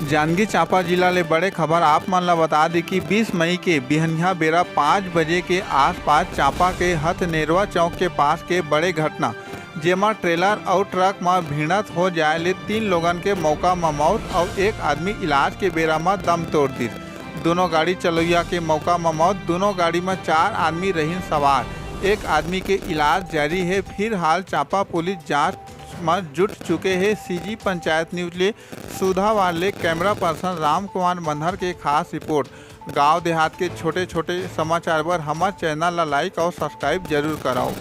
जांजगीर चांपा जिला ले बड़े खबर आप मन ला बता दी कि 20 मई के बिहनिया बेरा 5 बजे के आसपास चांपा के हथनेरवा चौक के पास के बड़े घटना जेमा ट्रेलर और ट्रक में भिड़ंत हो जाए ले 3 लोगन के मौका में मौत और एक आदमी इलाज के बेरा में दम तोड़ दी। दोनों गाड़ी चलैया के मौका में मौत। दोनों गाड़ी में 4 आदमी रहीन सवार। एक आदमी के इलाज जारी है। फिलहाल चांपा पुलिस जांच में जुट चुके हैं। सीजी पंचायत न्यूज ले सुधावार ले कैमरा पर्सन राम कुमार बंधर के खास रिपोर्ट। गांव देहात के छोटे छोटे समाचार पर हमारे चैनल ला लाइक और सब्सक्राइब जरूर कराओ।